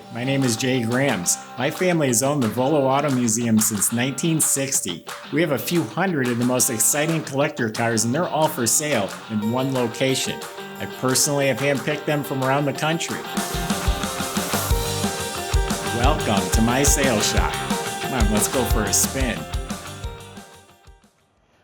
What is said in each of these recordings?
Hi, my name is Jay Grams. My family has owned the Volo Auto Museum since 1960. We have a few hundred of the most exciting collector cars, and they're all for sale in one location. I personally have handpicked them from around the country. Welcome to my sales shop. Come on, let's go for a spin.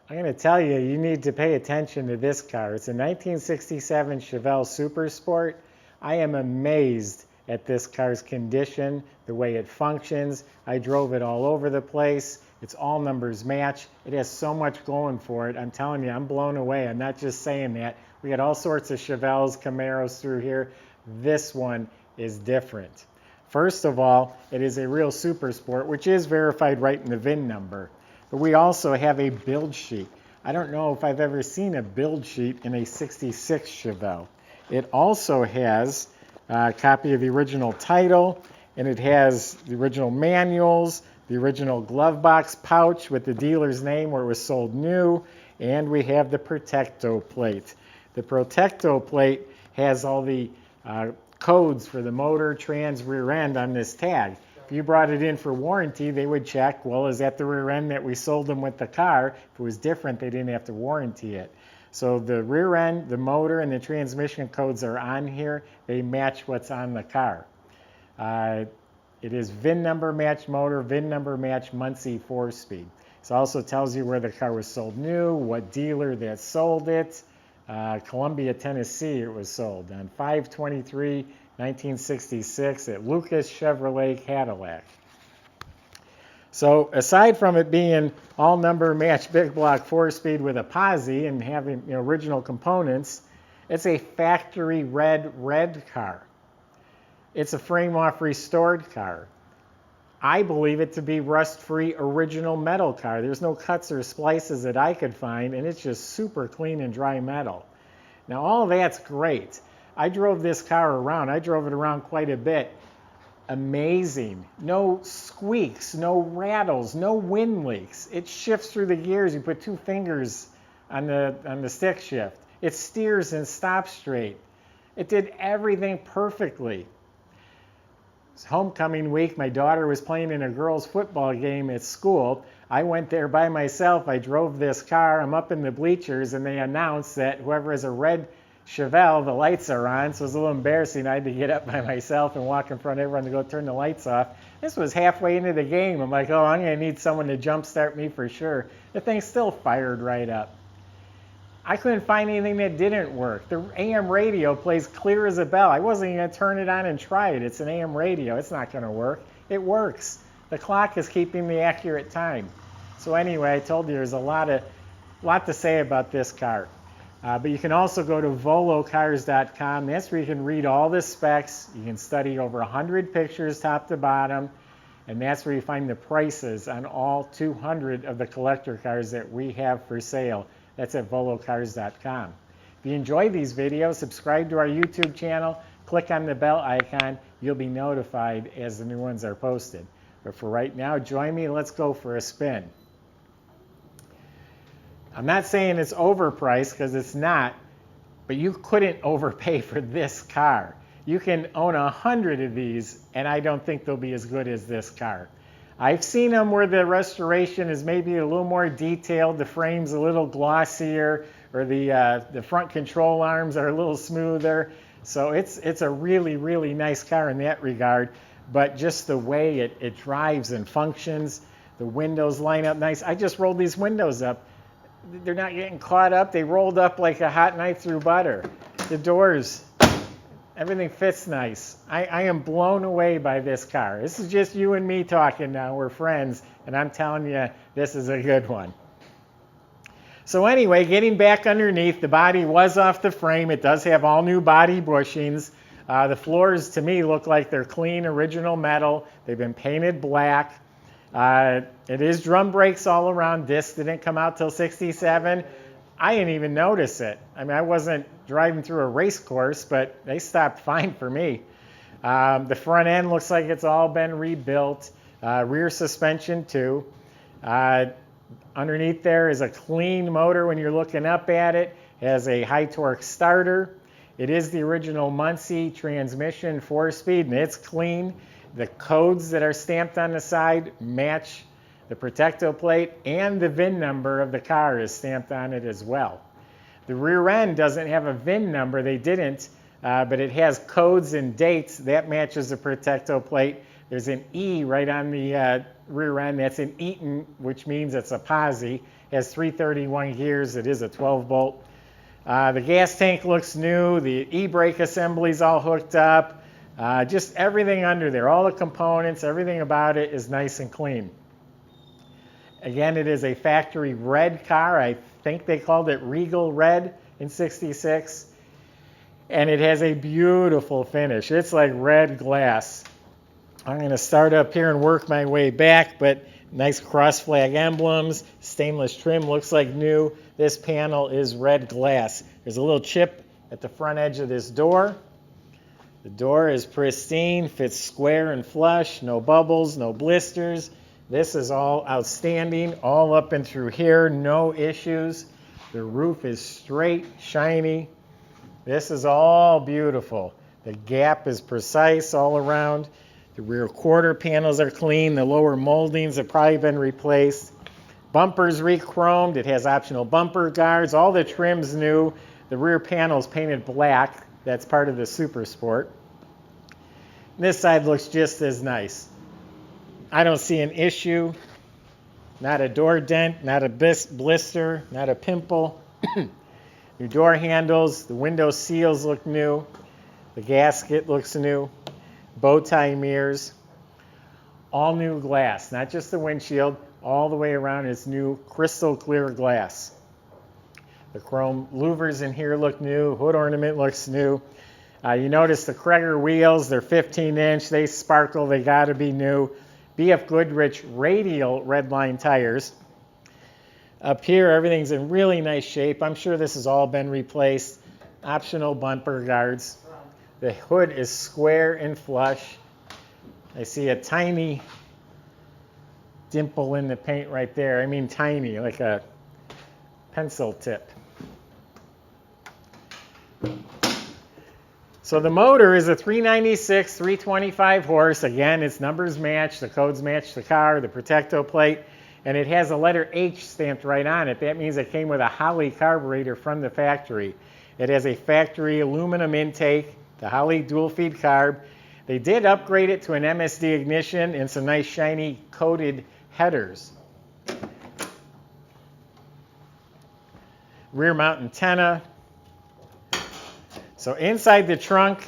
I'm going to tell you, you need to pay attention to this car. It's a 1967 Chevelle Super Sport. I am amazed at this car's condition, the way it functions. I drove it all over the place. It's all numbers match. It has so much going for it. I'm telling you, I'm blown away. I'm not just saying that. We got all sorts of Chevelles, Camaros through here. This one is different. First of all, it is a real Super Sport, which is verified right in the VIN number. But we also have a build sheet. I don't know if I've ever seen a build sheet in a 66 Chevelle. It also has a copy of the original title, and it has the original manuals, the original glove box pouch with the dealer's name where it was sold new, and we have the Protecto Plate. The Protecto Plate has all the codes for the motor, trans, rear end on this tag. If you brought it in for warranty, they would check, well, is that the rear end that we sold them with the car? If it was different, they didn't have to warranty it. So the rear end, the motor, and the transmission codes are on here. They match what's on the car. It is VIN number match motor, VIN number match Muncie 4-speed. It also tells you where the car was sold new, what dealer that sold it. Columbia, Tennessee, it was sold on 5/23/1966 at Lucas Chevrolet Cadillac. So aside from it being all number match big block 4-speed with a posi and having original components, it's a factory red car. It's a frame off restored car. I believe it to be rust-free original metal car. There's no cuts or splices that I could find, and it's just super clean and dry metal. Now all that's great. I drove this car around. I drove it around quite a bit. Amazing. No squeaks, no rattles, no wind leaks. It shifts through the gears. You put two fingers on the stick shift. It steers and stops straight. It did everything perfectly. It's homecoming week. My daughter was playing in a girls' football game at school. I went there by myself. I drove this car. I'm up in the bleachers, and they announced that whoever has a red Chevelle, the lights are on, so it was a little embarrassing. I had to get up by myself and walk in front of everyone to go turn the lights off. This was halfway into the game. I'm like, oh, I'm going to need someone to jumpstart me for sure. The thing still fired right up. I couldn't find anything that didn't work. The AM radio plays clear as a bell. I wasn't even going to turn it on and try it. It's an AM radio. It's not going to work. It works. The clock is keeping the accurate time. So anyway, I told you there's a lot to say about this car. But you can also go to volocars.com. That's where you can read all the specs. You can study over 100 pictures top to bottom. And that's where you find the prices on all 200 of the collector cars that we have for sale. That's at volocars.com. If you enjoy these videos, subscribe to our YouTube channel. Click on the bell icon. You'll be notified as the new ones are posted. But for right now, join me. Let's go for a spin. I'm not saying it's overpriced because it's not, but you couldn't overpay for this car. You can own 100 of these, and I don't think they'll be as good as this car. I've seen them where the restoration is maybe a little more detailed, the frame's a little glossier, or the front control arms are a little smoother. So it's a really, really nice car in that regard, but just the way it drives and functions, the windows line up nice. I just rolled these windows up. They're not getting caught up. They rolled up like a hot knife through butter. The doors, everything fits nice. I am blown away by this car. This is just you and me talking now. We're friends, and I'm telling you, this is a good one. So anyway, getting back underneath, the body was off the frame. It does have all new body bushings. The floors, to me, look like they're clean, original metal. They've been painted black. It is drum brakes all around. Discs didn't come out till 67. I didn't even notice it. I mean, I wasn't driving through a race course, but they stopped fine for me. The front end looks like it's all been rebuilt. Rear suspension too. Underneath there is a clean motor when you're looking up at it. It has a high torque starter. It is the original Muncie transmission 4-speed, and it's clean. The codes that are stamped on the side match the Protecto Plate, and the VIN number of the car is stamped on it as well. The rear end doesn't have a VIN number. They didn't, but it has codes and dates. That matches the Protecto Plate. There's an E right on the rear end. That's an Eaton, which means it's a posi. It has 331 gears. It is a 12-bolt. The gas tank looks new. The e-brake assembly's all hooked up. Just everything under there, all the components, everything about it is nice and clean. Again, it is a factory red car. I think they called it Regal Red in '66. And it has a beautiful finish. It's like red glass. I'm going to start up here and work my way back, but nice cross flag emblems. Stainless trim looks like new. This panel is red glass. There's a little chip at the front edge of this door. The door is pristine, fits square and flush, no bubbles, no blisters. This is all outstanding, all up and through here, no issues. The roof is straight, shiny. This is all beautiful. The gap is precise all around. The rear quarter panels are clean. The lower moldings have probably been replaced. Bumper's re-chromed. It has optional bumper guards. All the trim's new. The rear panel's painted black. That's part of the Super Sport. This side looks just as nice. I don't see an issue. Not a door dent, not a blister, not a pimple. New door handles. The window seals look new. The gasket looks new. Bow tie mirrors. All new glass, not just the windshield. All the way around is new crystal clear glass. The chrome louvers in here look new. Hood ornament looks new. You notice the Cragar wheels, they're 15-inch. They sparkle. They got to be new. BF Goodrich radial redline tires. Up here, everything's in really nice shape. I'm sure this has all been replaced. Optional bumper guards. The hood is square and flush. I see a tiny dimple in the paint right there. I mean tiny, like a pencil tip. So the motor is a 396, 325 horse. Again, its numbers match, the codes match the car, the Protecto Plate, and it has a letter H stamped right on it. That means it came with a Holley carburetor from the factory. It has a factory aluminum intake, the Holley dual feed carb. They did upgrade it to an MSD ignition and some nice shiny coated headers. Rear mount antenna. So inside the trunk,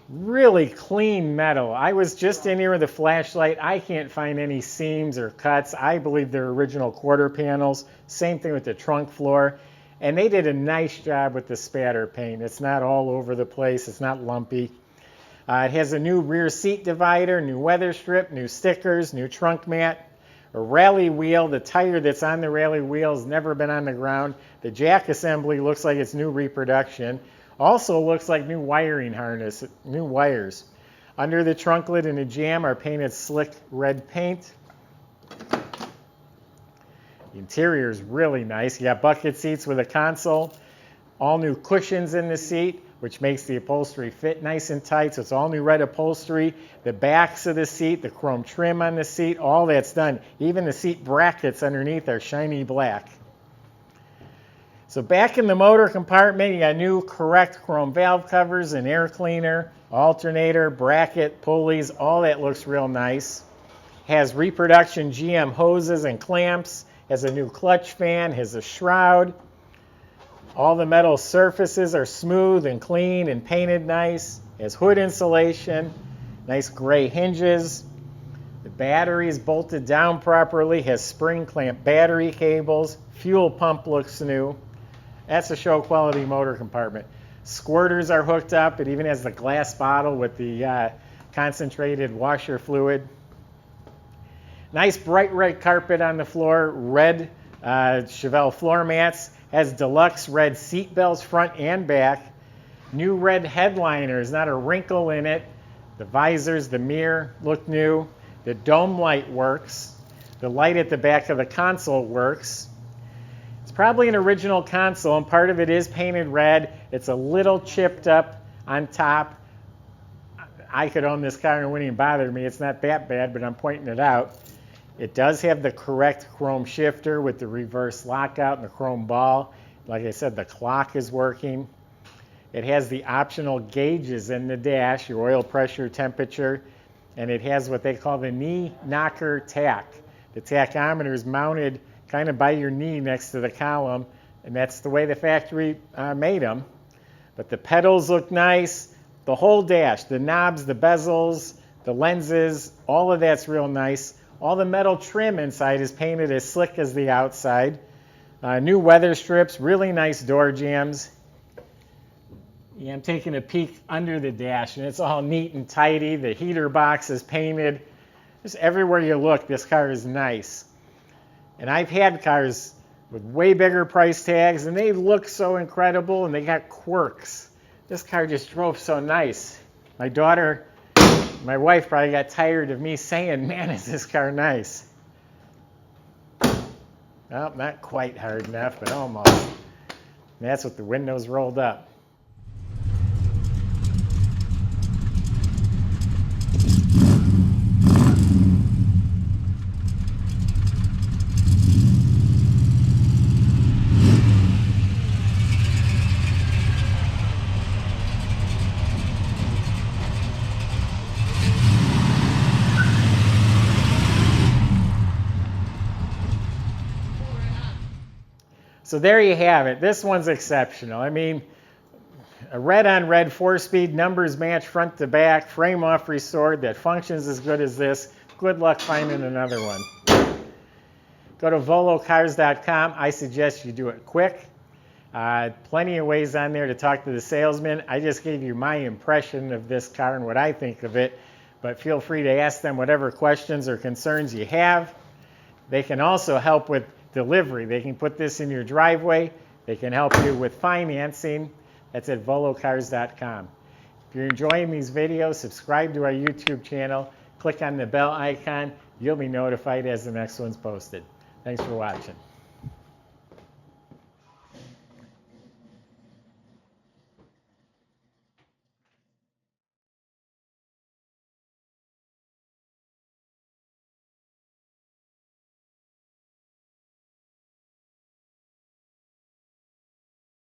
really clean metal. I was just in here with a flashlight. I can't find any seams or cuts. I believe they're original quarter panels. Same thing with the trunk floor. And they did a nice job with the spatter paint. It's not all over the place. It's not lumpy. It has a new rear seat divider, new weather strip, new stickers, new trunk mat, a rally wheel. The tire that's on the rally wheel has never been on the ground. The jack assembly looks like it's new reproduction. Also looks like new wiring harness, new wires. Under the trunk lid and the jam are painted slick red paint. The interior is really nice. You got bucket seats with a console. All new cushions in the seat, which makes the upholstery fit nice and tight. So it's all new red upholstery. The backs of the seat, the chrome trim on the seat, all that's done. Even the seat brackets underneath are shiny black. So back in the motor compartment, you got new correct chrome valve covers, an air cleaner, alternator, bracket, pulleys, all that looks real nice. Has reproduction GM hoses and clamps, has a new clutch fan, has a shroud. All the metal surfaces are smooth and clean and painted nice. Has hood insulation, nice gray hinges. The battery is bolted down properly, has spring clamp battery cables. Fuel pump looks new. That's a show quality motor compartment. Squirters are hooked up. It even has the glass bottle with the concentrated washer fluid. Nice bright red carpet on the floor. Red Chevelle floor mats. Has deluxe red seat belts front and back. New red headliners, not a wrinkle in it. The visors, the mirror look new. The dome light works. The light at the back of the console works. It's probably an original console, and part of it is painted red. It's a little chipped up on top. I could own this car and it wouldn't even bother me. It's not that bad, but I'm pointing it out. It does have the correct chrome shifter with the reverse lockout and the chrome ball. Like I said, the clock is working. It has the optional gauges in the dash, your oil pressure, temperature, and it has what they call the knee knocker tack. The tachometer is mounted kind of by your knee next to the column, and that's the way the factory made them. But the pedals look nice. The whole dash, the knobs, the bezels, the lenses, all of that's real nice. All the metal trim inside is painted as slick as the outside. New weather strips, really nice door jambs. Yeah, I'm taking a peek under the dash, and it's all neat and tidy. The heater box is painted. Just everywhere you look, this car is nice. And I've had cars with way bigger price tags, and they look so incredible, and they got quirks. This car just drove so nice. My daughter, my wife probably got tired of me saying, man, is this car nice. Well, not quite hard enough, but almost. And that's with the windows rolled up. So there you have it. This one's exceptional. I mean, a red-on-red 4-speed, numbers match front to back, frame-off restored that functions as good as this. Good luck finding another one. Go to volocars.com. I suggest you do it quick. Plenty of ways on there to talk to the salesman. I just gave you my impression of this car and what I think of it, but feel free to ask them whatever questions or concerns you have. They can also help with delivery. They can put this in your driveway. They can help you with financing. That's at volocars.com. If you're enjoying these videos, subscribe to our YouTube channel. Click on the bell icon. You'll be notified as the next one's posted. Thanks for watching.